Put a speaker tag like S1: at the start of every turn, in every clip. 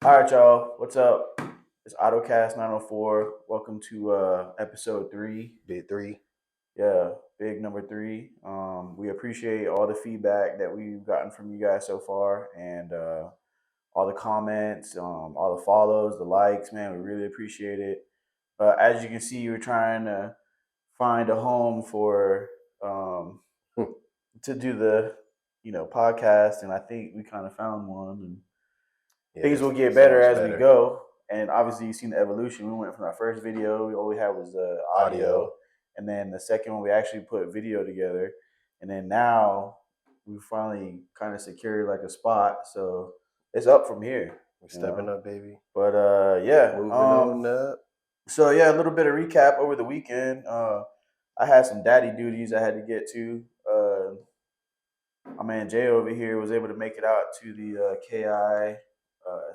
S1: All right, y'all. What's up? It's AutoCast 904. Welcome to episode 3.
S2: Big 3.
S1: Yeah, big number 3. We appreciate all the feedback that we've gotten from you guys so far, and all the comments, all the follows, the likes. Man, we really appreciate it. As you can see, we're trying to find a home for to do the podcast, and I think we kind of found one. And things will get better as we go. And obviously, you've seen the evolution. We went from our first video, all we had was the audio. And then the second one, we actually put video together. And then now we finally kind of secured like a spot. So it's up from here.
S2: We're stepping up, baby.
S1: But yeah.
S2: Moving on up.
S1: So yeah, a little bit of recap over the weekend. I had some daddy duties I had to get to. My man Jay over here was able to make it out to the KI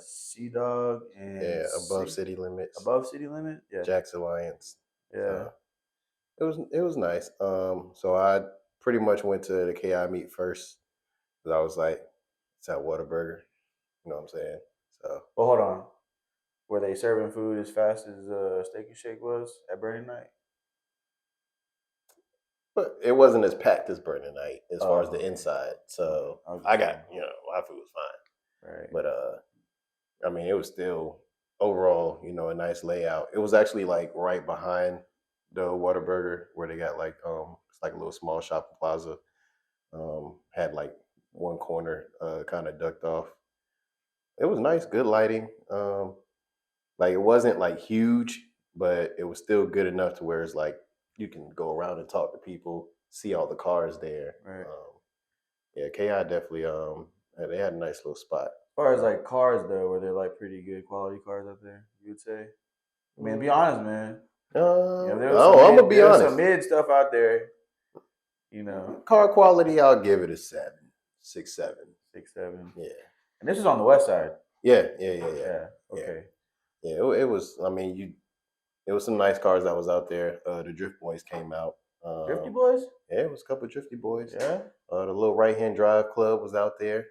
S1: CDogg and
S2: above city limits.
S1: Above city limit, yeah.
S2: Jax Alliance.
S1: Yeah,
S2: it was nice. So I pretty much went to the KI meet first because I was like, it's at Whataburger. You know what I'm saying? So.
S1: Well, hold on. Were they serving food as fast as Steak and Shake was at Burning Night?
S2: But it wasn't as packed as Burning Night as far as the inside. So I got, my food was fine.
S1: Right.
S2: But I mean, it was still overall, a nice layout. It was actually like right behind the Whataburger where they got like it's like a little small shopping plaza. Had like one corner kind of ducked off. It was nice, good lighting. Like it wasn't like huge, but it was still good enough to where it's like you can go around and talk to people, see all the cars there.
S1: Right.
S2: Yeah, KI definitely they had a nice little spot.
S1: As far as like cars though, were there like pretty good quality cars up there, you would say? I mean, be honest, man.
S2: I'm gonna be honest.
S1: Some mid stuff out there.
S2: Car quality, I'll give it a 7, 6, 7.
S1: 6, 7.
S2: Yeah.
S1: And this is on the west side.
S2: Yeah.
S1: Okay.
S2: Yeah, it was. I mean, it was some nice cars that was out there. The Drift Boys came out.
S1: Drifty Boys?
S2: Yeah, it was a couple of Drifty Boys.
S1: Yeah.
S2: The little Right Hand Drive Club was out there.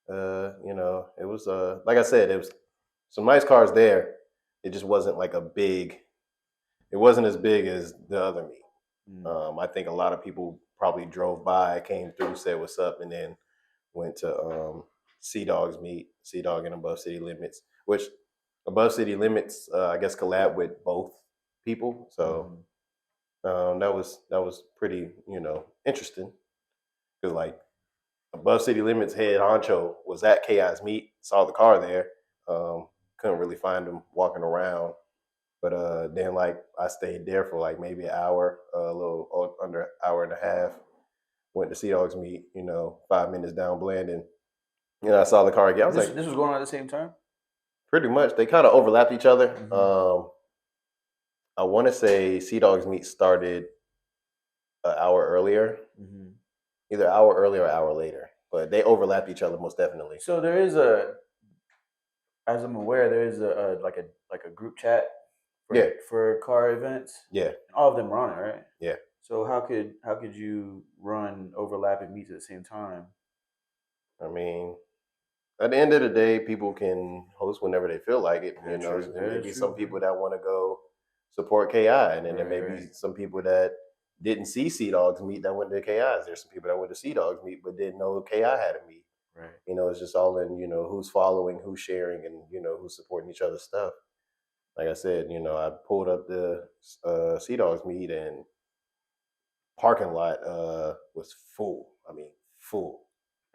S2: It was like I said, it was some nice cars there. It just wasn't like it wasn't as big as the other meet. I think a lot of people probably drove by, came through, said what's up, and then went to CDogg's meet, CDogg and Above City Limits, which Above City Limits, I guess, collab with both people. So that was pretty, interesting. Because like Above City Limits head honcho was at KI's meet, saw the car there. Couldn't really find him walking around. But then like I stayed there for like maybe an hour, a little under an hour and a half. Went to CDogg's meet, 5 minutes down Blandon. I saw the car again. I was
S1: this was going on at the same time?
S2: Pretty much. They kind of overlapped each other. I want to say CDogg's meet started an hour earlier. Either an hour earlier or an hour later. But they overlapped each other most definitely.
S1: So there is as I'm aware, there is a group chat for car events.
S2: Yeah.
S1: And all of them are on it, right?
S2: Yeah.
S1: So how could you run overlapping meets at the same time?
S2: I mean, at the end of the day, people can host whenever they feel like it. There may be some people that want to go support KI, and then there may be some people that didn't see CDogg's meet that went to KI's. There's some people that went to CDogg's meet but didn't know KI had a meet.
S1: Right.
S2: It's just all in, who's following, who's sharing, and, who's supporting each other's stuff. Like I said, I pulled up the CDogg's meet and parking lot was full. I mean, full.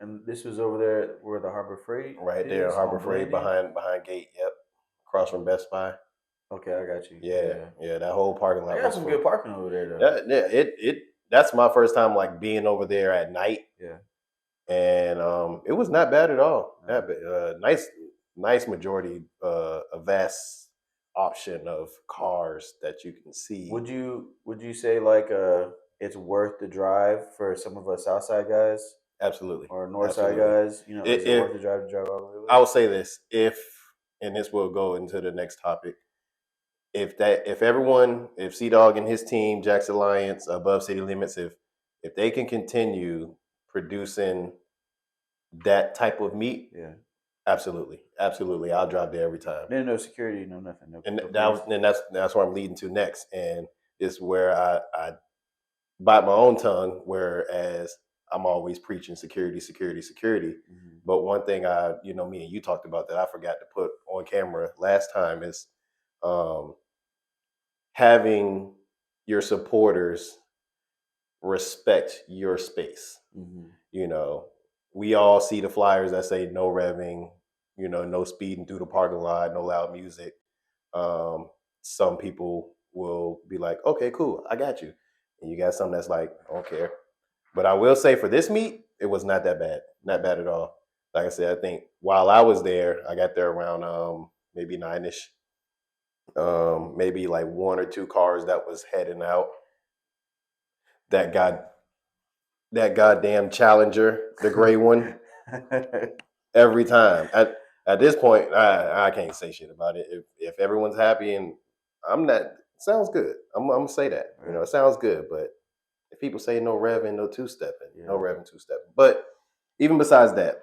S1: And this was over there where the Harbor Freight?
S2: Right there, Harbor Freight behind gate, yep. Across from Best Buy.
S1: Okay, I got you.
S2: Yeah, that whole parking lot.
S1: I got some good parking over there though.
S2: That's my first time like being over there at night.
S1: Yeah.
S2: And it was not bad at all. Not bad. Nice majority, a vast option of cars that you can see.
S1: Would you say like it's worth the drive for some of us Southside guys?
S2: Absolutely.
S1: Or Northside guys? Is it worth the drive to drive all the way?
S2: I will say this, and this will go into the next topic. If CDogg and his team, Jax Alliance, Above City Limits, if they can continue producing that type of meet, Absolutely, absolutely. I'll drive there every time.
S1: Then no security, no nothing, no,
S2: And
S1: no police.
S2: that's where I'm leading to next, and it's where I bite my own tongue. Whereas I'm always preaching security, security, security.
S1: Mm-hmm.
S2: But one thing me and you talked about that I forgot to put on camera last time is um, having your supporters respect your space.
S1: Mm-hmm.
S2: You know, we all see the flyers that say no revving, no speeding through the parking lot, no loud music. Um, some people will be like, okay, cool, I got you. And you got something that's like, I don't care. But I will say for this meet, it was not that bad. Not bad at all. Like I said, I think while I was there, I got there around maybe 9ish. Maybe like one or two cars that was heading out. That got that goddamn Challenger, the gray one, every time. At this point, I can't say shit about it. If everyone's happy and I'm not, sounds good. I'm gonna say that.
S1: Right.
S2: It sounds good. But if people say no revving, no two stepping,
S1: Yeah.
S2: no revving, two stepping. But even besides that,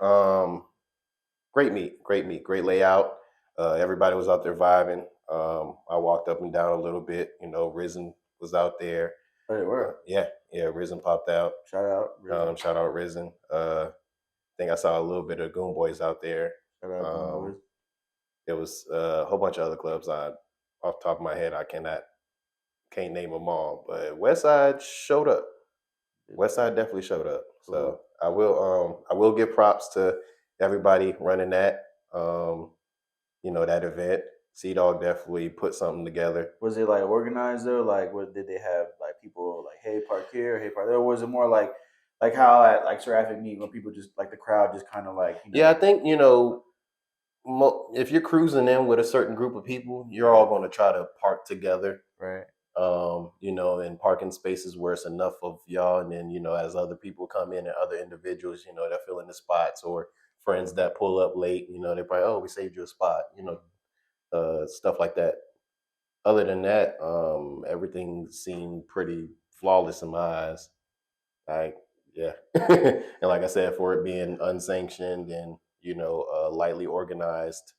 S2: great meet, great layout. Everybody was out there vibing. I walked up and down a little bit. Risen was out there.
S1: Oh, they were.
S2: Yeah, Risen popped out.
S1: Shout out, Risen.
S2: Shout out Risen. I think I saw a little bit of Goon Boys out there.
S1: Shout out, Goon Boys.
S2: There was a whole bunch of other clubs. Off the top of my head, can't name them all. But Westside showed up. Westside definitely showed up.
S1: Cool.
S2: So I will give props to everybody running that. That event. CDogg definitely put something together.
S1: Was it like organized though? Like, what did they have? Like people like, hey, park here, hey, park there. Or was it more like how at like Seraphic Meet when people just like the crowd just kind of like
S2: Yeah, I think if you're cruising in with a certain group of people, you're all going to try to park together,
S1: right?
S2: In parking spaces where it's enough of y'all, and then as other people come in and other individuals, they're filling the spots, or friends that pull up late, they're probably, oh, we saved you a spot, stuff like that. Other than that, everything seemed pretty flawless in my eyes. Like, yeah, and like I said, for it being unsanctioned and lightly organized,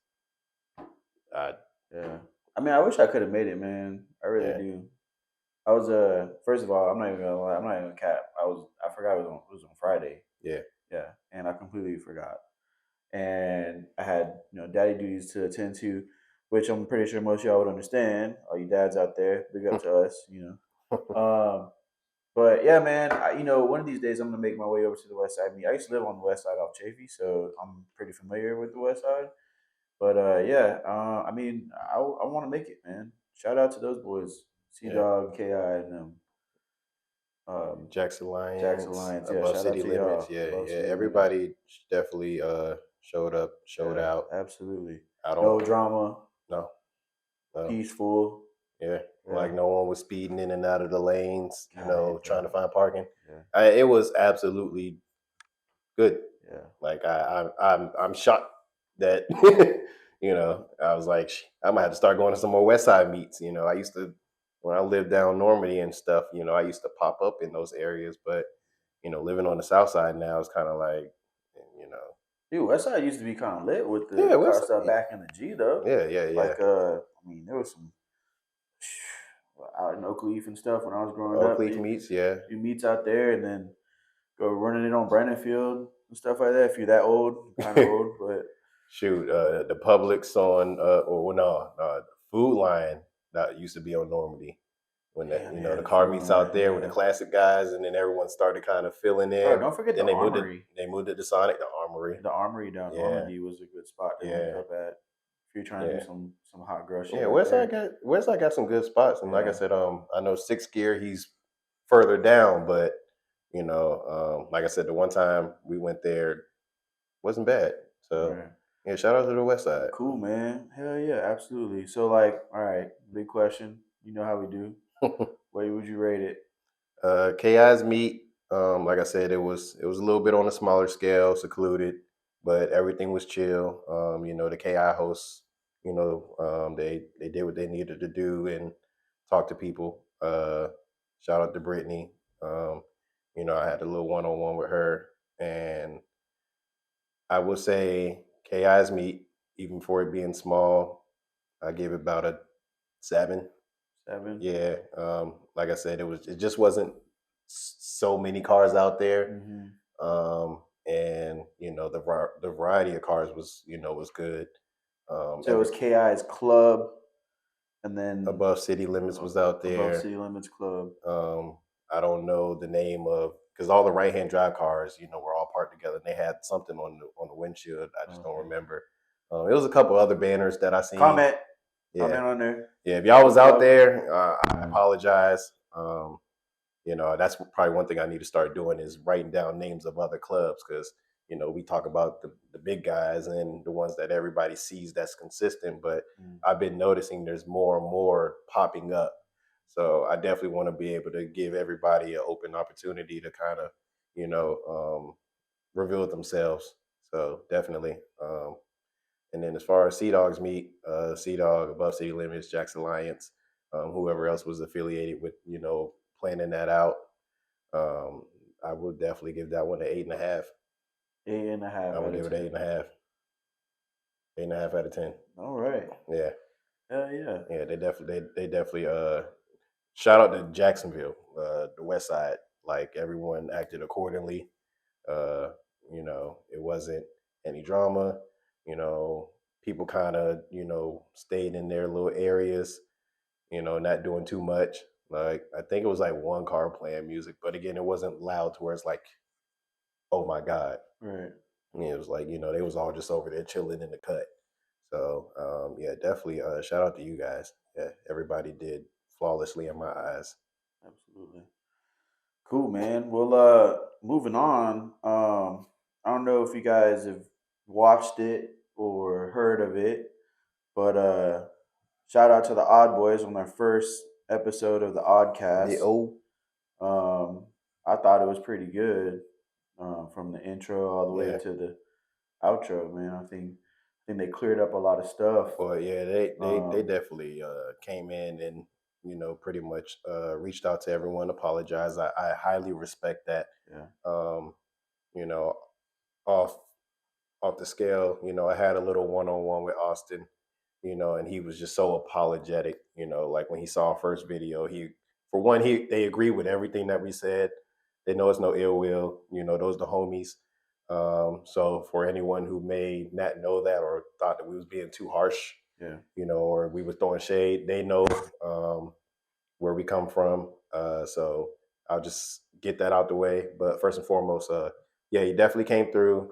S2: I
S1: Yeah. I mean, I wish I could have made it, man. I really
S2: yeah.
S1: do. I was first of all, I'm not even gonna lie, I'm not even gonna cap. I forgot it was on Friday.
S2: Yeah.
S1: Yeah. And I completely forgot. And I had, daddy duties to attend to, which I'm pretty sure most of y'all would understand. All you dads out there, big up to us. But yeah, man, one of these days I'm gonna make my way over to the West Side. I used to live on the West Side off Chafee, so I'm pretty familiar with the West Side. But yeah, I mean, I want to make it, man. Shout out to those boys,
S2: Yeah.
S1: CDogg, Ki, and them.
S2: Jax
S1: Jax
S2: Alliance,
S1: Alliance, yeah.
S2: above
S1: Shout out
S2: city
S1: to
S2: limits.
S1: y'all.
S2: Yeah,
S1: Above
S2: yeah.
S1: city limits.
S2: Everybody definitely showed up, showed
S1: Yeah,
S2: out.
S1: absolutely.
S2: I don't
S1: No drama.
S2: no, no.
S1: Peaceful.
S2: Yeah.
S1: Yeah.
S2: Like no one was speeding in and out of the lanes, trying to find parking.
S1: Yeah.
S2: It was absolutely good.
S1: Yeah.
S2: Like I'm shocked that I was like, I might have to start going to some more West Side meets. I used to, when I lived down Normandy and stuff, I used to pop up in those areas, but living on the South Side now is kind of like, you know,
S1: Dude, West Side used to be kind of lit with
S2: yeah,
S1: the car
S2: West
S1: stuff
S2: Side,
S1: back in the G though.
S2: yeah.
S1: Like, I mean, there was some out in Oakleaf and stuff when I was growing up.
S2: Oakleaf meets, yeah.
S1: Do meets out there and then go running it on Brandon Field and stuff like that. If you're that old, kind of old, but
S2: Shoot, the Publix on, or no, the Food Line that used to be on Normandy. When
S1: damn,
S2: the
S1: the
S2: car
S1: Food
S2: meets out
S1: Line,
S2: there with the
S1: yeah.
S2: classic guys, and then everyone started kind of filling
S1: Bro,
S2: in.
S1: don't forget
S2: Then
S1: the Armory.
S2: They moved it to Sonic, the Armory.
S1: The Armory down
S2: Yeah.
S1: Normandy was a good spot to link
S2: Yeah.
S1: up at if you're trying to do some hot girl shit.
S2: Yeah,
S1: out there.
S2: Westside got some good spots, and like I
S1: Yeah.
S2: said, I know Sixth Gear, he's further down, but like I said, the one time we went there wasn't bad. So
S1: Right.
S2: yeah, shout out to the West Side.
S1: Cool, man. Hell yeah, absolutely. So like, all right, big question. You know how we do. Where would you rate it?
S2: KI's meet, like I said, it was a little bit on a smaller scale, secluded, but everything was chill. The KI hosts, they did what they needed to do and talk to people. Shout out to Brittany. I had a little one on one with her, and I will say KI's meat, even for it being small, I gave it about a 7.
S1: 7.
S2: Yeah, like I said, it just wasn't so many cars out there,
S1: Mm-hmm.
S2: and the variety of cars was good.
S1: So it
S2: Every
S1: was KI's club, and then
S2: Above City Limits was out
S1: above
S2: there.
S1: City Limits Club.
S2: I don't know the name of because all the right hand drive cars, were all parked together. And they had something on the windshield. I just don't
S1: Okay.
S2: remember. It was a couple other banners that I seen.
S1: Comment
S2: Yeah,
S1: on there.
S2: yeah. If y'all was out
S1: CDogg.
S2: there, I apologize. That's probably one thing I need to start doing is writing down names of other clubs because we talk about the big guys and the ones that everybody sees that's consistent, but I've been noticing there's more and more popping up. So I definitely want to be able to give everybody an open opportunity to kind of, reveal themselves. So definitely. And then as far as CDogg's meet, CDogg, Above City Limits, Jax Alliance, whoever else was affiliated with, planning that out, um, I would definitely give that one an 8.5.
S1: 8.5
S2: I
S1: out
S2: would
S1: of
S2: give it an
S1: 10.
S2: 8.5. 8.5 out of 10.
S1: All right.
S2: Yeah.
S1: Hell yeah.
S2: Yeah, they definitely shout out to Jacksonville, the West Side. Like everyone acted accordingly. Uh, it wasn't any drama. You know, people kind of, stayed in their little areas, not doing too much. Like I think it was like one car playing music, but again, it wasn't loud to where it's like, oh my God.
S1: Right.
S2: Yeah, it was like, they was all just over there chilling in the cut. So yeah, definitely shout out to you guys. Yeah, everybody did flawlessly in my eyes.
S1: Absolutely. Cool, man. Well, moving on. I don't know if you guys have watched it or heard of it, but shout out to the Odd Boys on their first episode of the
S2: Yeah,
S1: Oddcast.
S2: oh
S1: I thought it was pretty good, from the intro all the way
S2: yeah.
S1: to the outro. Man, I think they cleared up a lot of stuff.
S2: Well, yeah, they
S1: Um,
S2: definitely came in and pretty much reached out to everyone, apologized. I highly respect that.
S1: yeah,
S2: Um, you know, off off the scale, I had a little one on one with Austin, and he was just so apologetic. Like when he saw our first video, for one, they agree with everything that we said. They know it's no ill will. Those the homies. So for anyone who may not know that or thought that we was being too harsh,
S1: yeah,
S2: or we was throwing shade, they know where we come from. So I'll just get that out the way. But first and foremost, yeah, he definitely came through.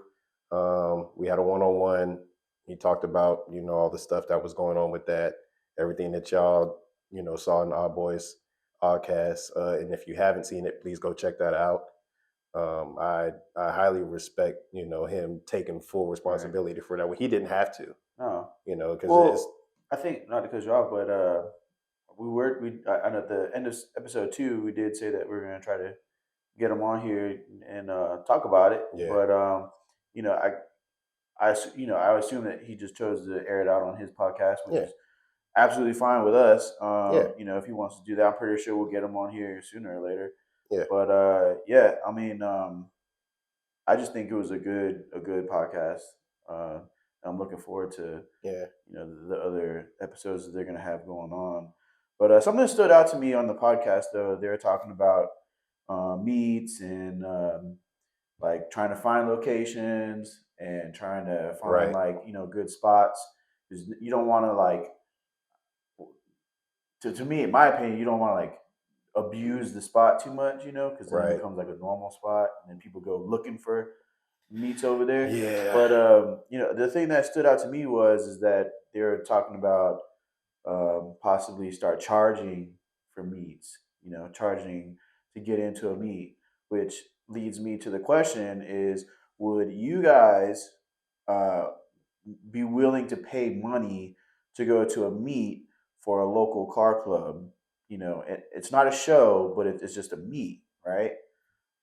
S2: We had a one-on-one. He talked about all the stuff that was going on with that, everything that y'all saw in Odd Boys podcast. And if you haven't seen it, please go check that out. I highly respect him taking full
S1: right.
S2: responsibility for that when he didn't have to.
S1: No,
S2: Because it's
S1: well, I think not to cut you off, but and at the end of episode 2, we did say that we are going to try to get him on here and talk about it.
S2: yeah,
S1: But you know, I assume that he just chose to air it out on his podcast, which
S2: yeah,
S1: is absolutely fine with us.
S2: yeah,
S1: If he wants to do that, I'm pretty sure we'll get him on here sooner or later.
S2: yeah,
S1: But yeah, I mean, I just think it was a good podcast. Uh, I'm looking forward to
S2: yeah.
S1: the other episodes that they're gonna have going on. But something that stood out to me on the podcast, though, they were talking about meets and like trying to find locations and trying to find
S2: Right,
S1: like good spots because you don't want to like to me in my opinion you don't want to like abuse the spot too much because then it
S2: right.
S1: becomes like a normal spot and then people go looking for meets over there.
S2: Yeah,
S1: But the thing that stood out to me is that they were talking about possibly start charging for meets, charging to get into a meet, which leads me to the question is, would you guys uh, be willing to pay money to go to a meet for a local car club? It's not a show, but it's just a meet, right?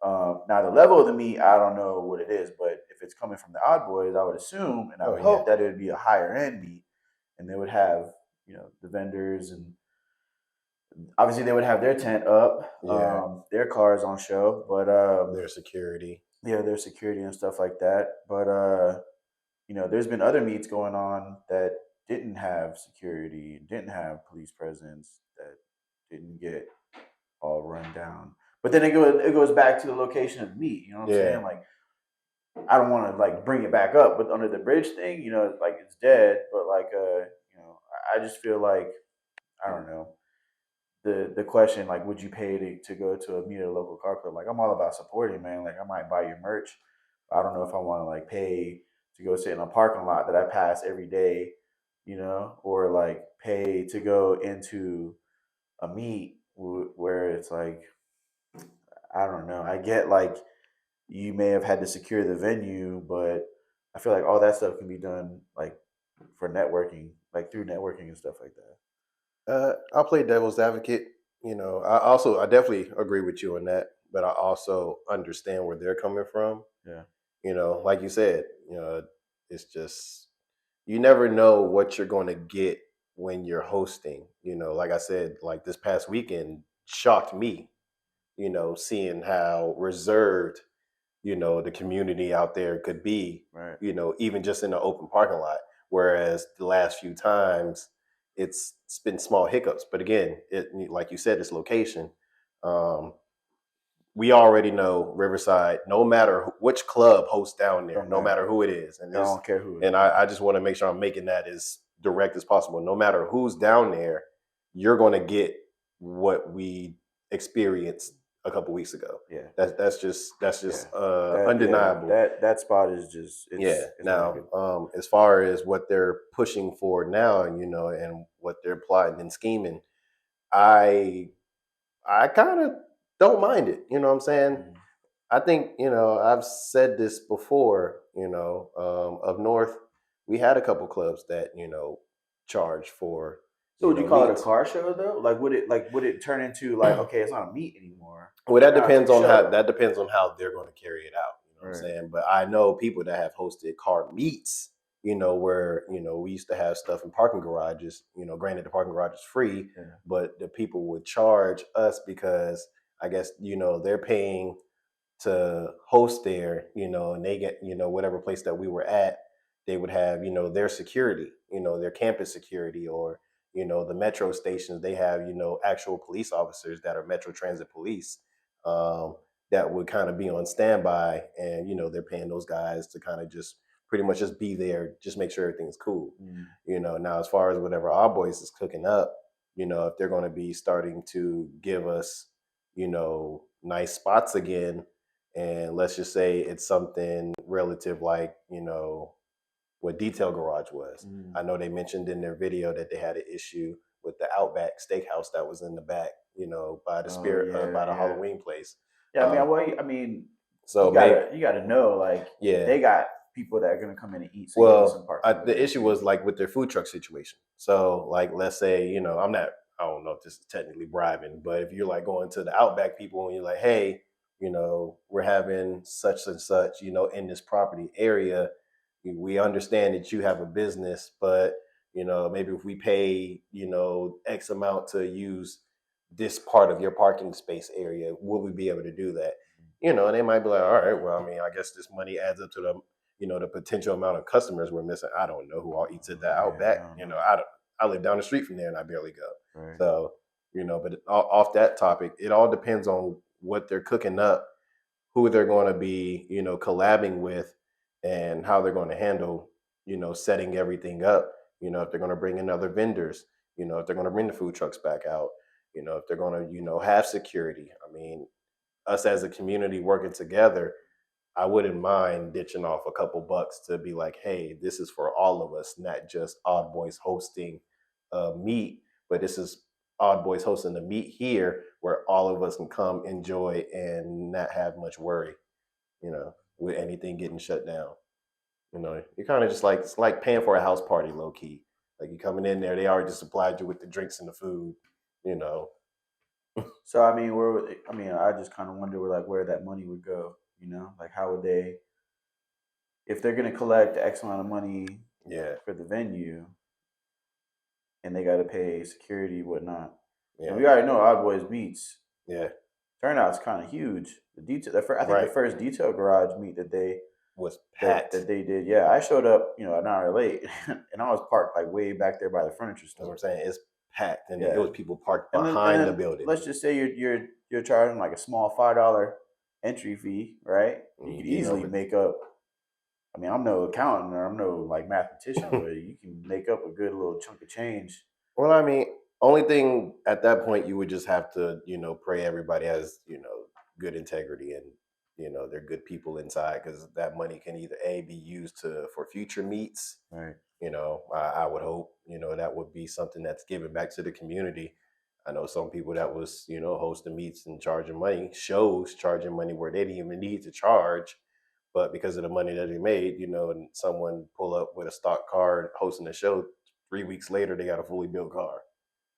S1: Now, the level of the meet, I don't know what it is, but if it's coming from the Odd Boys, I would assume and I
S2: oh
S1: would
S2: yeah,
S1: hope that it would be a higher end meet, and they would have the vendors, and obviously they would have their tent up,
S2: yeah.
S1: their cars on show, but
S2: Their security.
S1: yeah, their security and stuff like that. But there's been other meets going on that didn't have security, didn't have police presence, that didn't get all run down. But then it goes back to the location of the meet. You know what I'm
S2: Yeah.
S1: saying? Like, I don't want to like bring it back up, but under the bridge thing, like it's dead. But like, I just feel like, I don't know, the question, like, would you pay to go to a meet at a local car club? Like, I'm all about supporting, man. Like, I might buy your merch. I don't know if I want to like pay to go sit in a parking lot that I pass every day, or like pay to go into a meet where it's like, I don't know. I get like you may have had to secure the venue, but I feel like all that stuff can be done like for networking, like through networking and stuff like that.
S2: I'll play devil's advocate. I definitely agree with you on that, but I also understand where they're coming from.
S1: Yeah.
S2: Like you said, it's just you never know what you're going to get when you're hosting. Like I said, like this past weekend shocked me. Seeing how reserved the community out there could be,
S1: Right.
S2: even just in an open parking lot. Whereas the last few times, it's been small hiccups. But again, like you said, this location. Um, we already know Riverside. No matter which club hosts down there,
S1: Don't
S2: no
S1: matter.
S2: matter who it is,
S1: I don't care who it
S2: and
S1: is.
S2: I just want to make sure I'm making that as direct as possible. No matter who's down there, you're going to get what we experienced a couple weeks ago.
S1: Yeah.
S2: That's just
S1: Yeah,
S2: undeniable.
S1: that spot is just
S2: Yeah.
S1: it's not
S2: Now,
S1: good.
S2: as far as what they're pushing for now, and what they're plotting and scheming, I I kind of don't mind it. You know what I'm saying?
S1: Mm.
S2: I think, I've said this before, up north, we had a couple clubs that, charge for,
S1: So would you call it a
S2: meets.
S1: car show though? Like would it turn into like, okay, it's not a meet anymore.
S2: Well,
S1: Now it's a show.
S2: that depends on how they're going to carry it out. You know what I'm
S1: Right.
S2: saying? But I know people that have hosted car meets, where, we used to have stuff in parking garages, granted the parking garage is free,
S1: Yeah.
S2: but the people would charge us because I guess, they're paying to host there, and they get, whatever place that we were at, they would have, their security, their campus security, or, the metro stations, they have, actual police officers that are Metro Transit police, um, that would kind of be on standby. And, they're paying those guys to kind of just pretty much just be there, just make sure everything's cool.
S1: Mm.
S2: Now, as far as whatever our boys is cooking up, if they're going to be starting to give us, nice spots again, and let's just say it's something relative like what Detail Garage was.
S1: Mm.
S2: I know they mentioned in their video that they had an issue with the Outback Steakhouse that was in the back, by the
S1: Oh
S2: spirit,
S1: yeah,
S2: by the
S1: yeah.
S2: Halloween place.
S1: Yeah,
S2: um
S1: I mean,
S2: so
S1: you
S2: maybe,
S1: gotta know, like,
S2: yeah.
S1: they got people that are gonna come in and eat, so you need some
S2: Well,
S1: parking over
S2: the
S1: there
S2: issue
S1: too.
S2: was like with their food truck situation. So, like, let's say, I don't know if this is technically bribing, but if you're like going to the Outback people and you're like, hey, we're having such and such, in this property area, we understand that you have a business, but, maybe if we pay, X amount to use this part of your parking space area, will we be able to do that? And they might be like, all right, well, I mean, I guess this money adds up to the potential amount of customers we're missing. I don't know who all eats at that
S1: Yeah,
S2: Outback.
S1: I don't know.
S2: I live down the street from there and I barely go.
S1: Right.
S2: So, but off that topic, it all depends on what they're cooking up, who they're going to be, collabing with, and how they're going to handle, setting everything up. If they're going to bring in other vendors, if they're going to bring the food trucks back out, if they're going to, have security. I mean, us as a community working together, I wouldn't mind ditching off a couple bucks to be like, hey, this is for all of us, not just Odd Boys hosting a meet, but this is Odd Boys hosting a meet here where all of us can come enjoy and not have much worry, with anything getting shut down. You're kind of just like, it's like paying for a house party, low key. Like you coming in there, they already just supplied you with the drinks and the food, you know.
S1: So I mean, I just kind of wonder where that money would go. Like how would they, if they're gonna collect X amount of money
S2: Yeah,
S1: for the venue, and they got to pay security, whatnot. And
S2: yeah,
S1: we already know Odd Boys meets
S2: yeah.
S1: turnout's kind of huge. I think the
S2: Right.
S1: first Detail Garage meet that they
S2: was
S1: that
S2: packed.
S1: they did. Yeah, I showed up, an hour late, and I was parked like way back there by the furniture
S2: That's what I'm
S1: store.
S2: saying. It's packed, and it
S1: Yeah,
S2: was people parked
S1: and
S2: behind the
S1: then
S2: building.
S1: let's just say you're charging like a small $5 entry fee, right? You
S2: And you
S1: could
S2: getting
S1: easily
S2: over.
S1: make up. I mean, I'm no accountant or I'm no like mathematician, but you can make up a good little chunk of change.
S2: Well, I mean, only thing at that point you would just have to, pray everybody has, good integrity and they're good people inside because that money can either be used to for future meets.
S1: Right.
S2: I would hope that would be something that's given back to the community. I know some people that was hosting meets and charging money, shows charging money where they didn't even need to charge, but because of the money that they made, and someone pull up with a stock car hosting a show, 3 weeks later they got a fully built car.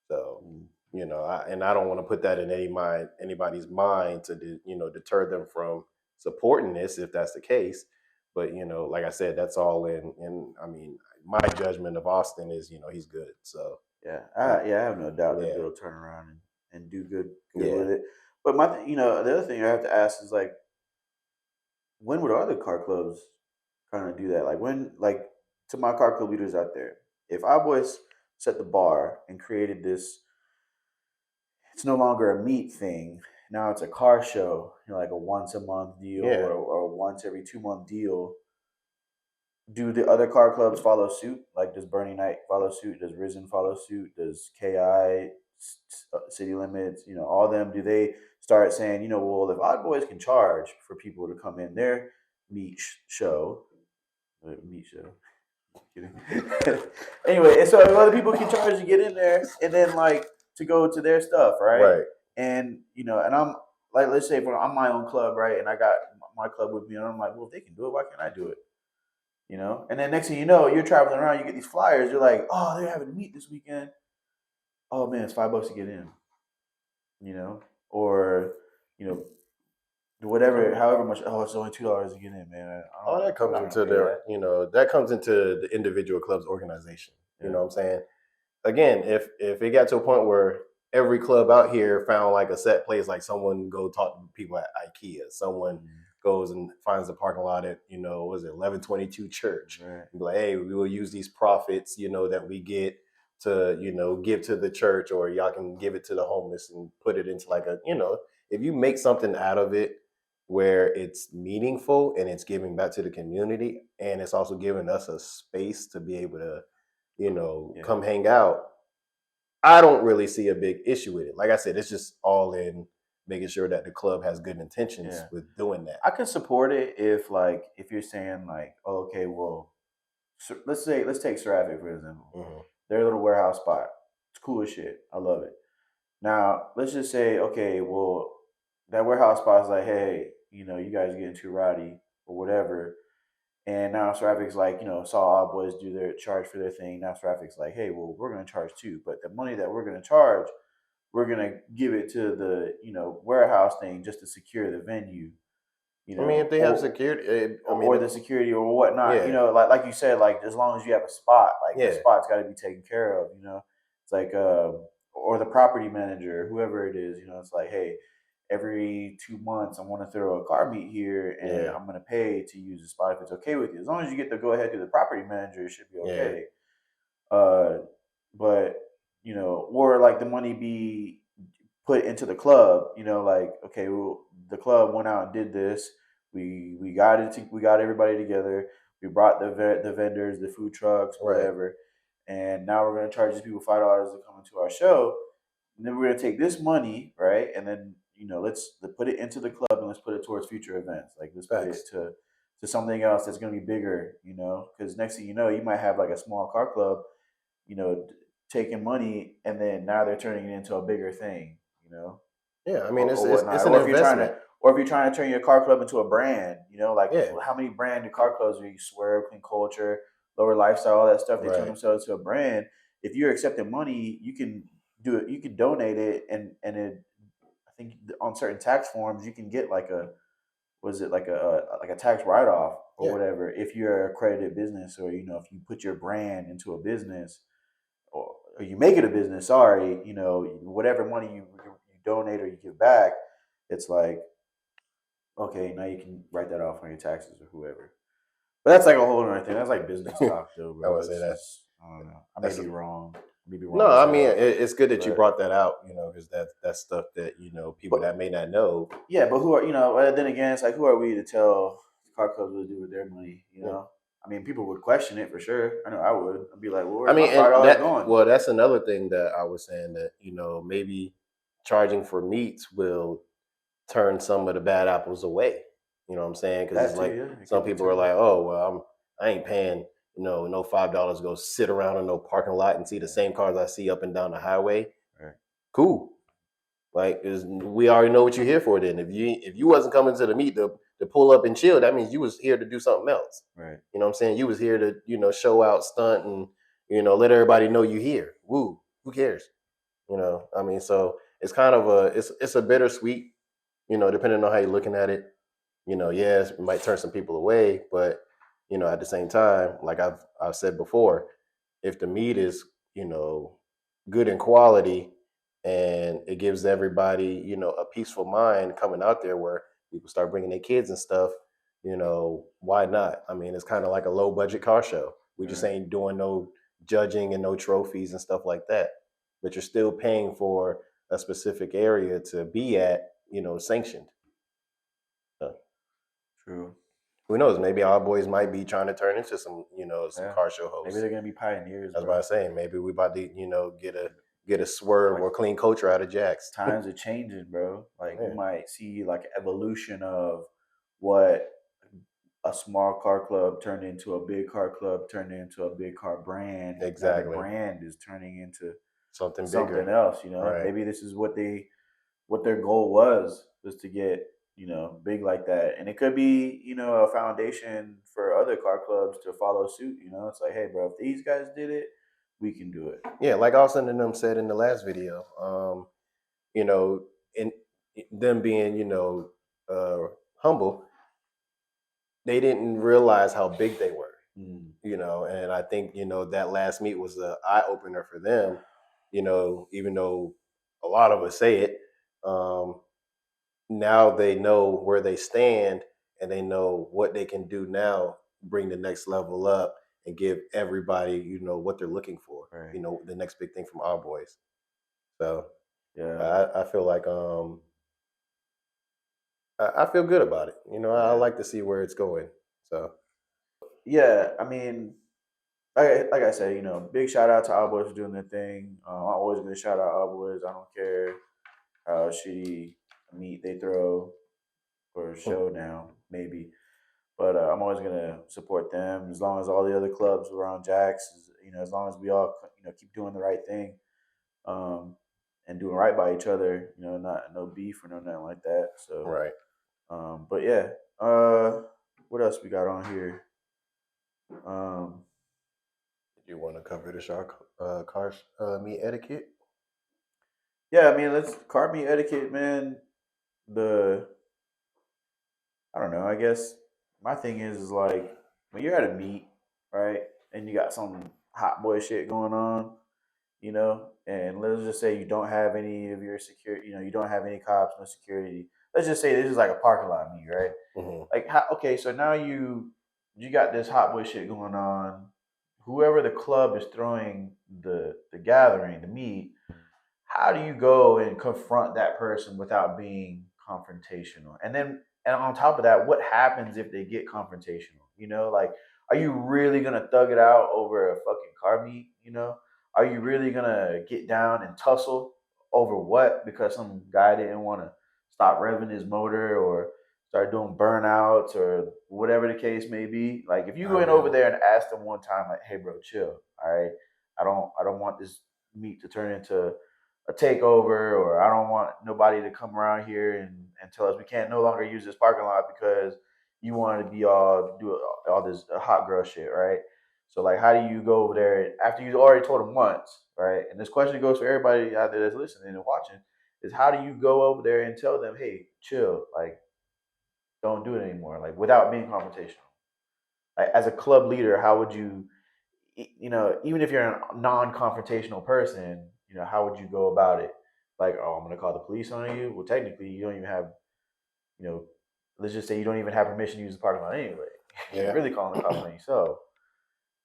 S2: So,
S1: Mm.
S2: I don't want to put that in anybody's mind to deter them from supporting this if that's the case. But like I said, that's all in. I mean, my judgment of Austin is he's good. So
S1: Yeah,
S2: I'm
S1: I have no doubt that
S2: yeah,
S1: they'll turn around and do good
S2: yeah,
S1: with it. But the other thing I have to ask is like, when would other car clubs kind of do that? Like when, like to my car club leaders out there, if our boys set the bar and created this, it's no longer a meet thing. Now it's a car show, like a once a month deal
S2: yeah.
S1: or once every 2 month deal. Do the other car clubs follow suit? Like, does Bernie Knight follow suit? Does Risen follow suit? Does KI, City Limits, all them? Do they start saying, well, if Odd Boys can charge for people to come in their meat show. Kidding. Anyway, and so if other people can charge to get in there, and then like to go to their stuff, right?
S2: Right.
S1: And and I'm like, let's say I'm my own club, right? And I got my club with me, and I'm like, well, if they can do it, why can't I do it? And then next thing you know, you're traveling around, you get these flyers, you're like, oh, they're having a meet this weekend. Oh man, it's $5 to get in, or you know,
S2: I
S1: whatever,
S2: mean,
S1: however much. Oh, it's only $2 to get in, man.
S2: all that
S1: I'm
S2: comes
S1: not gonna
S2: into
S1: pay that.
S2: that comes into the individual club's organization. You
S1: Yeah.
S2: know what I'm saying? Again, if it got to a point where every club out here found like a set place, like someone go talk to people at IKEA, someone
S1: Mm,
S2: goes and finds the parking lot at what was it 1122 Church,
S1: right.
S2: and be like, hey, we will use these profits that we get to give to the church, or y'all can give it to the homeless and put it into like a if you make something out of it where it's meaningful and it's giving back to the community and it's also giving us a space to be able to
S1: Yeah.
S2: come hang out. I don't really see a big issue with it. Like I said, it's just all in making sure that the club has good intentions
S1: Yeah.
S2: with doing that.
S1: I could support it if you're saying like, oh, okay, well, let's take Seraphic for example.
S2: Hmm.
S1: Their little warehouse spot. It's cool as shit. I love it. Now let's just say, okay, well, that warehouse spot is like, hey, you guys are getting too rowdy or whatever. And now Seraphic's like, saw all boys do their charge for their thing. Now Seraphic's like, hey, well, we're gonna charge too, but the money that we're gonna charge, we're gonna give it to the warehouse thing just to secure the venue,
S2: I mean, if they have
S1: or
S2: security, I mean,
S1: or the security or whatnot.
S2: yeah,
S1: Like you said, like as long as you have a spot, like the
S2: yeah,
S1: spot's got to be taken care of. It's like or the property manager, whoever it is. It's like, hey, every 2 months I want to throw a car meet here, and
S2: yeah,
S1: I'm gonna pay to use the spot if it's okay with you. As long as you get to go ahead to the property manager, it should be
S2: yeah,
S1: okay. Uh, but or like the money be put into the club. Like okay, well, the club went out and did this. We got we got everybody together. We brought the vendors, the food trucks,
S2: right,
S1: whatever, and now we're gonna charge these people $5 to come into our show. And then we're gonna take this money, right, and then let's put it into the club and let's put it towards future events. Like let's put it
S2: facts,
S1: to something else that's gonna be bigger. Because next thing you know, you might have like a small car club taking money and then now they're turning it into a bigger thing,
S2: yeah. I mean,
S1: or
S2: it's
S1: whatnot.
S2: an investment,
S1: Or if you're trying to turn your car club into a brand, like
S2: yeah,
S1: how many brand new car clubs are you Swerve, Clean Culture, Lower Lifestyle, all that stuff, they turn
S2: right,
S1: themselves into a brand. If you're accepting money, you can do it, you can donate it and I think on certain tax forms you can get like a was it like a tax write off or
S2: yeah,
S1: whatever if you're a accredited business or if you put your brand into a business or you make it a business. Sorry, whatever money you donate or you give back, it's like okay, now you can write that off on your taxes or whoever. But that's like a whole other thing. That's like business talk, though,
S2: I
S1: bro.
S2: would say
S1: It's
S2: that.
S1: just I don't know. I may
S2: That's
S1: be wrong. I may be
S2: no,
S1: wrong as
S2: I mean
S1: hell.
S2: it's good that you
S1: But
S2: brought that out, because that's stuff that people
S1: but
S2: that may not know.
S1: yeah, but who are then again, it's like who are we to tell car clubs what to do with their money?
S2: Yeah.
S1: I mean, people would question it for sure. I know I would. I'd be like, well,
S2: I
S1: where's my
S2: mean, and
S1: $5 going?
S2: that's another thing that I was saying that maybe charging for meats will turn some of the bad apples away. You know what I'm saying? Because it's
S1: That too,
S2: like
S1: yeah, it
S2: some
S1: could be
S2: people are
S1: too.
S2: like, oh well, I ain't paying no $5 to go sit around in no parking lot and see the same cars I see up and down the highway.
S1: Right,
S2: Cool. Like, we already know what you're here for. Then, if you wasn't coming to the meet to pull up and chill, that means you was here to do something else.
S1: right.
S2: You know what I'm saying? You was here to show out, stunt, and let everybody know you here. Woo. Who cares? I mean, so it's kind of it's a bittersweet. Depending on how you're looking at it. Yes, it might turn some people away, but at the same time, like I've said before, if the meat is good in quality and it gives everybody a peaceful mind coming out there where people start bringing their kids and stuff, why not? I mean, it's kind of like a low budget car show. We just
S1: Right.
S2: ain't doing no judging and no trophies and stuff like that, but you're still paying for a specific area to be at, sanctioned. So,
S1: True.
S2: who knows? Maybe our boys might be trying to turn into some
S1: Yeah.
S2: car show
S1: Maybe
S2: hosts.
S1: they're gonna be pioneers,
S2: I was about
S1: bro.
S2: to say maybe we about to get a swerve
S1: Like
S2: or clean culture out of Jax.
S1: times are changing, bro. Like we
S2: Yeah,
S1: might see like evolution of what a small car club turned into a big car club, turned into a big car brand. Now the
S2: exactly.
S1: brand is turning into
S2: Something
S1: something
S2: bigger,
S1: else.
S2: right?
S1: Maybe this is what their goal was to get big like that, and it could be a foundation for other car clubs to follow suit. It's like, hey, bro, if these guys did it, we can do it.
S2: Yeah, like Austin and them said in the last video. You know, in them being uh, humble, they didn't realize how big they were.
S1: Mm,
S2: And I think that last meet was an eye opener for them. Even though a lot of us say it, um, now they know where they stand and they know what they can do now, bring the next level up and give everybody what they're looking for.
S1: right.
S2: The next big thing from our boys. So
S1: Yeah.
S2: I feel like I feel good about it. I
S1: Yeah.
S2: like to see where it's going. So
S1: Yeah. I mean, like I said, big shout out to our boys for doing their thing. I'm always gonna shout out our boys. I don't care how shitty meat they throw for a show now, maybe. But I'm always gonna support them as long as all the other clubs around Jax, as long as we all keep doing the right thing, um, and doing right by each other. Not no beef or no nothing like that. So,
S2: right.
S1: but yeah, what else we got on here? Um,
S2: You want to cover the shark car meet etiquette?
S1: yeah, I mean, let's carb meat etiquette, man. The I don't know. I guess my thing is like when you're at a meet, right, and you got some hot boy shit going on, and let's just say you don't have any of your security, you don't have any cops, no security. Let's just say this is like a parking lot meet, right?
S2: Hmm.
S1: Like, how, okay, so now you got this hot boy shit going on. Whoever the club is throwing the gathering, the meet, how do you go and confront that person without being confrontational? And on top of that, what happens if they get confrontational? Like, are you really gonna thug it out over a fucking car meet? Are you really gonna get down and tussle over what? Because some guy didn't want to stop revving his motor or start doing burnouts or whatever the case may be. Like, if you
S2: Not
S1: go in over
S2: really.
S1: there and ask them one time, like, hey bro, chill, all right. I don't want this meet to turn into a takeover, or I don't want nobody to come around here and tell us we can't no longer use this parking lot because you wanted to be do all this hot girl shit, right? So like, how do you go over there after you already told them once, right? And this question goes for everybody out there that's listening and watching: is how do you go over there and tell them, hey, chill, like don't do it anymore, like without being confrontational? Like as a club leader, how would you even if you're a non-confrontational person, how would you go about it? Like, oh, I'm gonna call the police on you. Well, technically, you don't even have, you know, let's just say you don't even have permission to use the parking lot anyway. You're
S2: Yeah.
S1: really calling the cops on yourself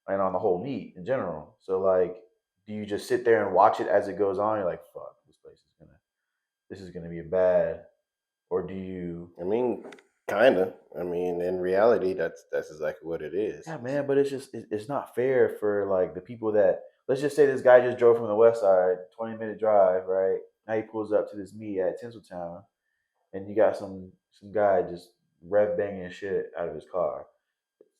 S1: and on the whole meet in general. So like, do you just sit there and watch it as it goes on? You're like, fuck, this is gonna be bad, or do you?
S2: I mean, kind of. I mean, in reality, that's exactly what it is.
S1: Yeah, man, but it's just it's not fair for like the people that let's just say this guy just drove from the west side, 20-minute drive, right? Now he pulls up to this meet at Tinseltown, and you got some guy just rev banging shit out of his car.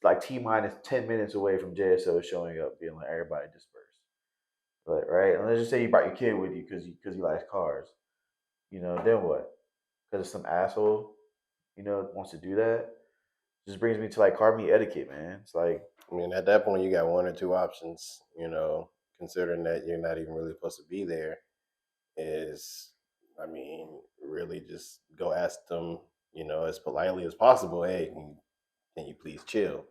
S1: Like T minus 10 minutes away from JSO showing up, being like everybody disperse. But right, and let's just say you brought your kid with you because you like cars. Then what? Because some asshole, wants to do that. Just brings me to like car meet etiquette, man. It's like,
S2: I mean, at that point, you got one or two options. Considering that you're not even really supposed to be there, is, I mean, really just go ask them, as politely as possible. Hey, can you please chill?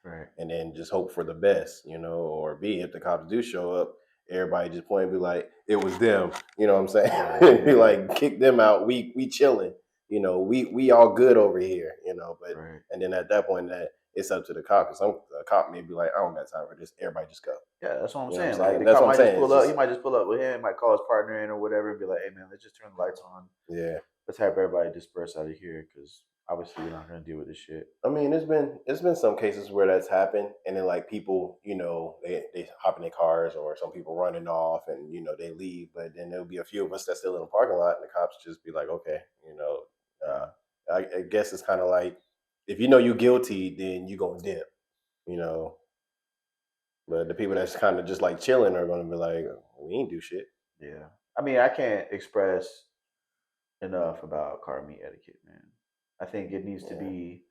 S1: right,
S2: And then just hope for the best, or B, if the cops do show up, everybody just point and be like, it was them, you know what I'm saying?
S1: yeah,
S2: Be like, kick them out. We chilling, we all good over here, but
S1: right.
S2: and then at that point that it's up to the cop, because some a cop may be like, I don't got time for this. Everybody just go.
S1: Yeah, that's what I'm
S2: You know what I'm
S1: saying. Like
S2: saying?
S1: the
S2: That's
S1: cop
S2: what I'm
S1: might just
S2: saying.
S1: pull
S2: It's
S1: up. He
S2: just
S1: might just pull up with him. Might call his partner in or whatever, and be like, "Hey, man, let's just turn the lights on.
S2: yeah.
S1: Let's have everybody disperse out of here because obviously you're not gonna deal with this shit."
S2: I mean, it's been some cases where that's happened, and then like people, they hop in their cars, or some people running off, and they leave. But then there'll be a few of us that's still in the parking lot, and the cops just be like, okay, uh,
S1: Yeah,
S2: I guess it's kind of like, if you know you're guilty, then you gonna dip, you know. But the people that's kind of just like chilling are gonna be like, we ain't do shit.
S1: yeah. I mean, I can't express enough about car meet etiquette, man. I think it needs to
S2: Yeah,
S1: be.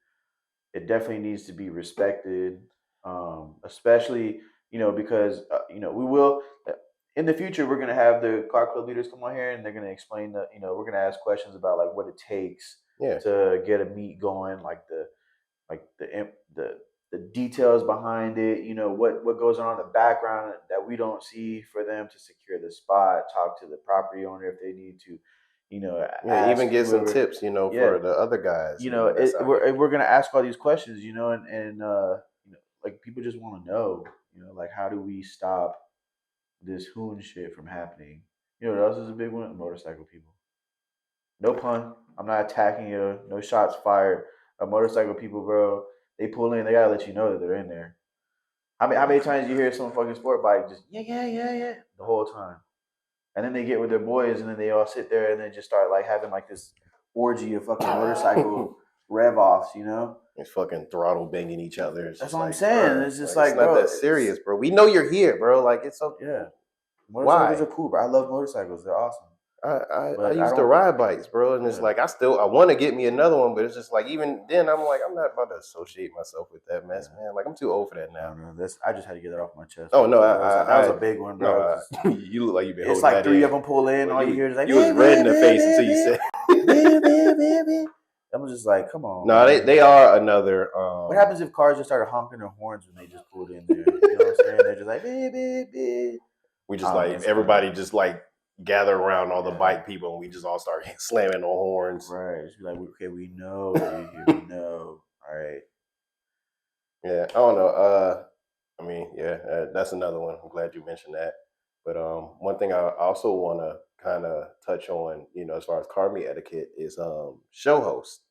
S1: It definitely needs to be respected, especially because we will in the future we're gonna have the car club leaders come on here and they're gonna explain we're gonna ask questions about like what it takes
S2: yeah.
S1: to get a meet going, like the details behind it, what goes on in the background that we don't see for them to secure the spot, talk to the property owner if they need to,
S2: Yeah,
S1: ask
S2: even get some
S1: whoever.
S2: tips,
S1: Yeah,
S2: for the other guys, that's out here.
S1: we're gonna ask all these questions, and like people just want to know, like how do we stop this hoon shit from happening? You know what else is a big one? Motorcycle people. No pun. I'm not attacking you. No shots fired. Motorcycle people, bro. They pull in. They gotta let you know that they're in there. How many times you hear some fucking sport bike just yeah the whole time, and then they get with their boys, and then they all sit there and then just start like having like this orgy of fucking motorcycle rev offs,
S2: It's fucking throttle banging each other. It's
S1: That's
S2: just
S1: what I'm
S2: like,
S1: saying.
S2: bro,
S1: It's just
S2: like, it's
S1: like,
S2: not
S1: bro,
S2: that serious, bro. We know you're here, bro. Like, it's so.
S1: yeah, motorcycles
S2: Why?
S1: are cool, bro. I love motorcycles. They're awesome.
S2: I
S1: But I
S2: used to
S1: don't,
S2: ride bikes, bro, and it's
S1: yeah,
S2: like I want to get me another one, but it's just like, even then I'm like, I'm not about to associate myself with that mess,
S1: yeah.
S2: man. Like, I'm too old for that
S1: I
S2: now.
S1: don't know. I just had to get that off my chest,
S2: Oh
S1: bro,
S2: no,
S1: because that was a
S2: I
S1: big one,
S2: no,
S1: bro. 'Cause
S2: you look like you've been
S1: it's
S2: holding
S1: like
S2: that
S1: three of
S2: in.
S1: them pull in.
S2: Well,
S1: All you hear is like,
S2: you was red in the face until you said.
S1: I was just like, come on,
S2: No,
S1: man.
S2: they are another.
S1: What happens if cars just started honking their horns when they just pulled in there? You know what I'm saying? They're just like, beep, beep, beep.
S2: We
S1: I
S2: just
S1: don't know.
S2: like
S1: It's
S2: everybody
S1: crazy.
S2: just like gather around all the
S1: Yeah.
S2: bike people, and we just all start slamming on horns.
S1: Right. Just be like, okay, we know that you're here. We know. All right.
S2: Yeah, I don't know. I mean, yeah, that's another one. I'm glad you mentioned that. But one thing I also want to kind of touch on, as far as car meet etiquette, is show host,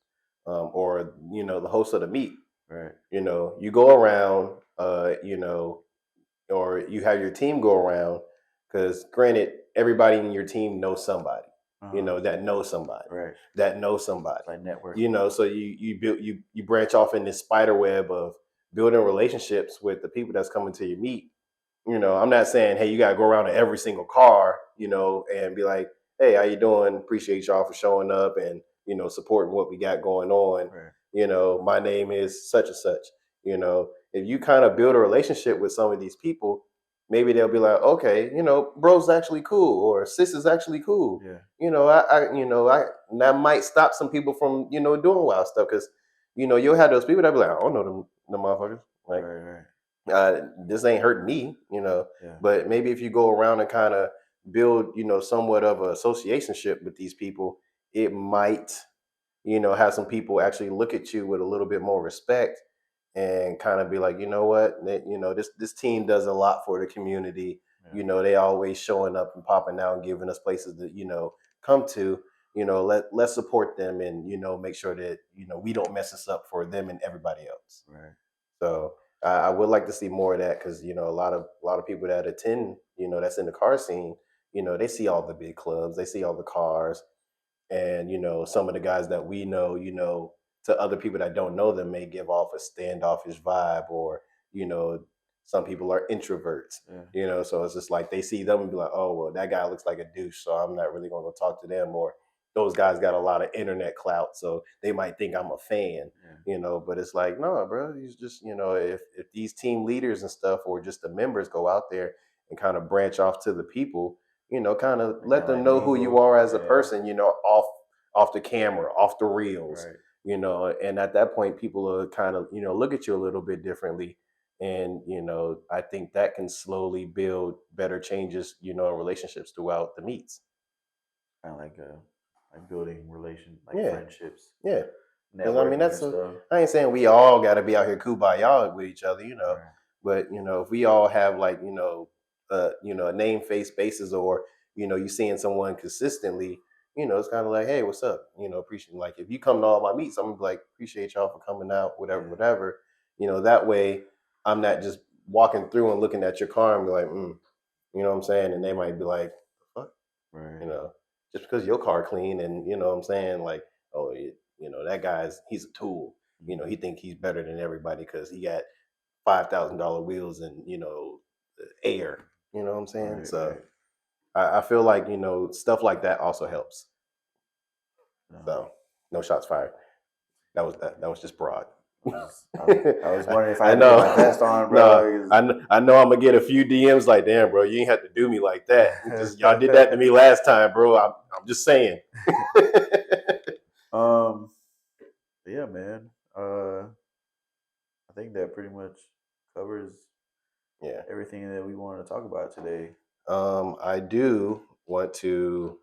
S2: or the host of the meet.
S1: Right.
S2: You go around, or you have your team go around, because granted, everybody in your team knows somebody, that knows somebody,
S1: Right.
S2: that knows somebody,
S1: It's like networking.
S2: so you branch off in this spider web of building relationships with the people that's coming to your meet. I'm not saying, hey, you got to go around to every single car, and be like, hey, how you doing? Appreciate y'all for showing up and supporting what we got going on.
S1: Right.
S2: My name is such and such. If you kind of build a relationship with some of these people, maybe they'll be like, okay, bro's actually cool, or sis is actually cool.
S1: Yeah.
S2: That might stop some people from doing wild stuff, because you'll have those people that be like, I don't know them motherfuckers. Like,
S1: Right. Right.
S2: this ain't hurting me,
S1: Yeah.
S2: but maybe if you go around and kind of build, somewhat of a associationship with these people, it might, have some people actually look at you with a little bit more respect, and kind of be like, you know what, this team does a lot for the community.
S1: Yeah.
S2: They always showing up and popping out and giving us places to come to. Let's support them, and make sure that we don't mess this up for them and everybody else.
S1: Right.
S2: So I would like to see more of that, because a lot of people that attend, that's in the car scene, they see all the big clubs, they see all the cars, and some of the guys that we know, to other people that don't know them, may give off a standoffish vibe, or you know some people are introverts.
S1: Yeah.
S2: So it's just like they see them and be like, oh well, that guy looks like a douche, so I'm not really going to talk to them. Or those guys got a lot of internet clout, so they might think I'm a fan.
S1: Yeah.
S2: But it's like, no, bro, he's just, if these team leaders and stuff, or just the members, go out there and kind of branch off to the people, kind of
S1: They
S2: let
S1: kinda
S2: them
S1: like
S2: know who you
S1: mingle.
S2: are as a
S1: Yeah.
S2: person, off the camera, off the reels,
S1: Right.
S2: and at that point, people will kind of, look at you a little bit differently. And, I think that can slowly build better changes, in relationships throughout the meets.
S1: Kinda like building like
S2: Yeah.
S1: friendships,
S2: Yeah. Because I mean,
S1: networking and stuff.
S2: I ain't saying we all got to be out here kumbaya with each other,
S1: Right.
S2: but if we all have, like, a name, face, basis, or you seeing someone consistently, it's kind of like, hey, what's up? Appreciate, like, if you come to all my meets, I'm gonna be like, appreciate y'all for coming out, whatever,
S1: Yeah.
S2: whatever. That way, I'm not just walking through and looking at your car and be like, you know what I'm saying, and they might be like, fuck, you
S1: Right.
S2: know, just because your car clean, and what I'm saying, like, oh, that guy's, he's a tool. He
S1: Mhm.
S2: think he's better than everybody because he got $5,000 wheels and air. You know what I'm saying?
S1: Right.
S2: So
S1: Right.
S2: I feel like stuff like that also helps.
S1: No.
S2: So no shots fired. That was just broad.
S1: I was wondering if I
S2: I
S1: had to get
S2: know.
S1: my vest on,
S2: No,
S1: bro.
S2: I know I'm gonna get a few DMs like, damn, bro, you ain't have to do me like that. Just y'all did that to me
S1: 'Cause-
S2: last time, bro. I'm just saying.
S1: um. Yeah, man. I think that pretty much covers
S2: Yeah.
S1: everything that we wanted to talk about today.
S2: I do want to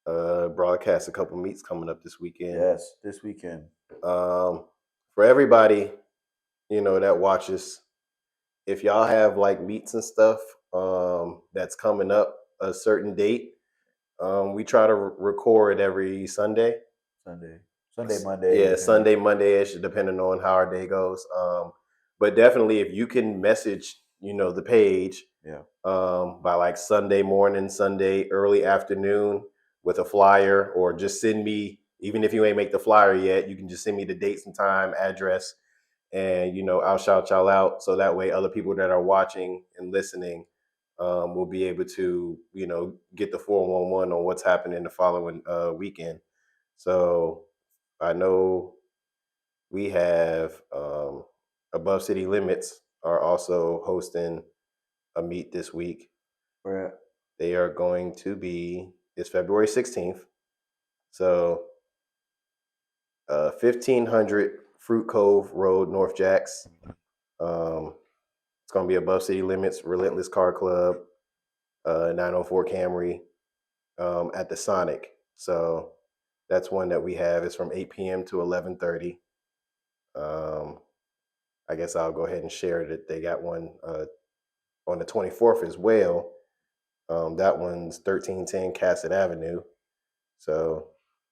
S2: broadcast a couple meets coming up this weekend.
S1: Yes, this weekend.
S2: For everybody, that watches, if y'all have like meets and stuff that's coming up a certain date, we try to record every Sunday.
S1: Sunday, Monday,
S2: Yeah,
S1: depending.
S2: Sunday, Monday-ish, depending on how our day goes. But definitely, if you can message, the page,
S1: Yeah.
S2: by like Sunday morning, Sunday early afternoon, with a flyer, or just send me, even if you ain't make the flyer yet, you can just send me the dates and time, address, and I'll shout y'all out, so that way other people that are watching and listening will be able to get the 411 on what's happening the following weekend. So I know we have Above City Limits are also hosting a meet this week.
S1: Right.
S2: They are going to be, it's February 16th. So 1500 Fruit Cove Road, North Jax. It's going to be Above City Limits, Relentless Car Club, 904 Camry, at the Sonic. So that's one that we have. It's from 8 p.m. to 11:30. I guess I'll go ahead and share that they got one on the 24th as well. That one's 1310 Cassett Avenue. So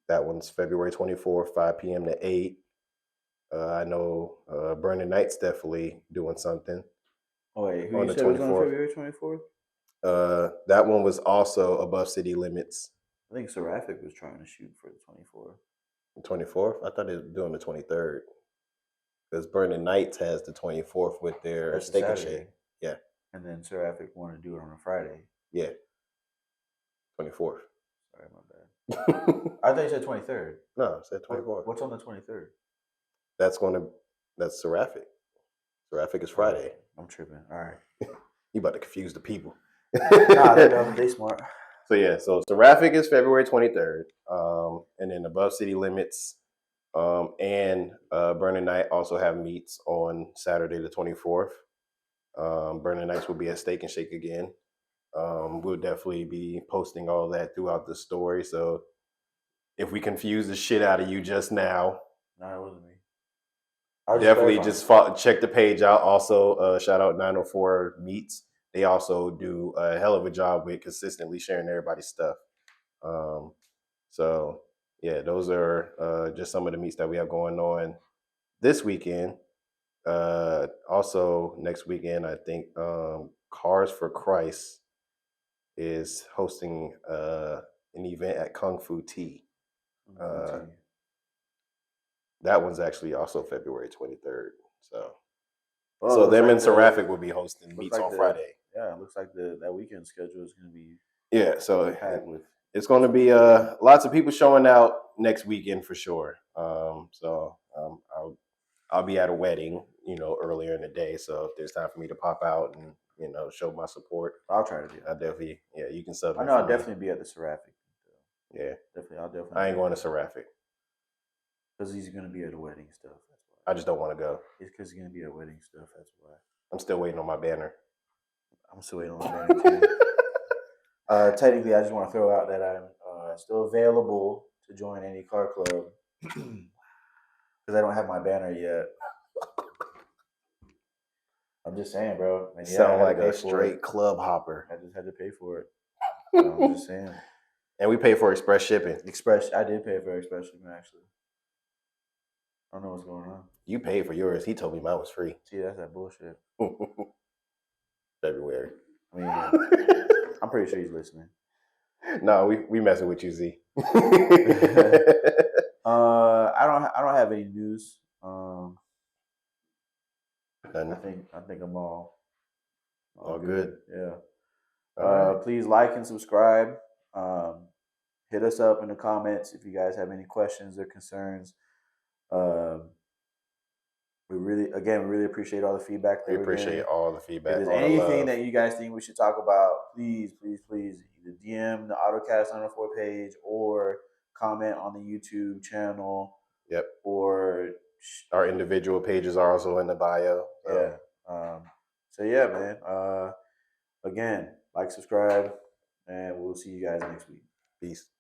S2: that one's February 24th, 5 p.m. to 8. I know Burning Night's definitely doing something
S1: Oh wait, who
S2: on
S1: you
S2: the
S1: said was on
S2: 24th.
S1: February 24th?
S2: That one was also Above City Limits.
S1: I think Seraphic was trying to shoot for the 24th.
S2: The 24th? I thought they were doing the 23rd. Because Burning Nights has the 24th with their
S1: That's a
S2: Steak and
S1: Saturday.
S2: Shake. Yeah.
S1: And then Seraphic wanted to do it on a Friday.
S2: Yeah. 24th.
S1: Sorry, my bad. I thought you said 23rd.
S2: No, I said 24th.
S1: What's on the 23rd?
S2: That's Seraphic. Seraphic is Friday.
S1: I'm tripping. All right.
S2: You about to confuse the people.
S1: Nah, they know. They smart.
S2: So yeah, so Seraphic is February 23rd. And then Above City Limits and Burning Night also have meets on Saturday the 24th. Burning Nights will be at Steak and Shake again. We'll definitely be posting all that throughout the story. So if we confuse the shit out of you just now,
S1: No, it wasn't me.
S2: Definitely check the page out. Also, shout out 904 Meats. They also do a hell of a job with consistently sharing everybody's stuff. So yeah, those are just some of the meets that we have going on this weekend. Also next weekend, I think Cars for Christ is hosting an event at Kung Fu Tea. That one's actually also February 23rd. So them
S1: like
S2: and Seraphic will be hosting meets on Friday.
S1: Yeah, it looks like that weekend schedule is going to be
S2: so
S1: packed with.
S2: It's going to be lots of people showing out next weekend for sure. I'll be at a wedding, earlier in the day. So if there's time for me to pop out and show my support,
S1: I'll try to do.
S2: I'll definitely, you can sub.
S1: I know I'll definitely be at the Seraphic.
S2: Yeah,
S1: definitely. I'll definitely.
S2: I ain't going to Seraphic
S1: because he's going to be at a wedding stuff. That's why.
S2: I just don't want to go.
S1: It's because he's going to be at wedding stuff. That's why.
S2: I'm still waiting on my banner.
S1: I'm still waiting on my banner too. Technically, I just want to throw out that I'm still available to join any car club because I don't have my banner yet. I'm just saying, bro.
S2: And sound like a straight club hopper.
S1: I just had to pay for it. I'm just saying.
S2: And we pay for express shipping.
S1: I did pay for express shipping, actually. I don't know what's going on.
S2: You paid for yours. He told me mine was free.
S1: See, that's that bullshit.
S2: February.
S1: I mean, I'm pretty sure he's listening.
S2: No, we messing with you, Z.
S1: I don't have any news. I think I'm all
S2: good.
S1: Yeah. Please like and subscribe. Hit us up in the comments if you guys have any questions or concerns. We really appreciate all the feedback.
S2: We appreciate all the feedback.
S1: If there's anything that you guys think we should talk about, please either DM the AutoCast _4 page or comment on the YouTube channel.
S2: Yep.
S1: Or
S2: our individual pages are also in the bio.
S1: So. Yeah. So yeah, man. Again, like, subscribe, and we'll see you guys next week.
S2: Peace.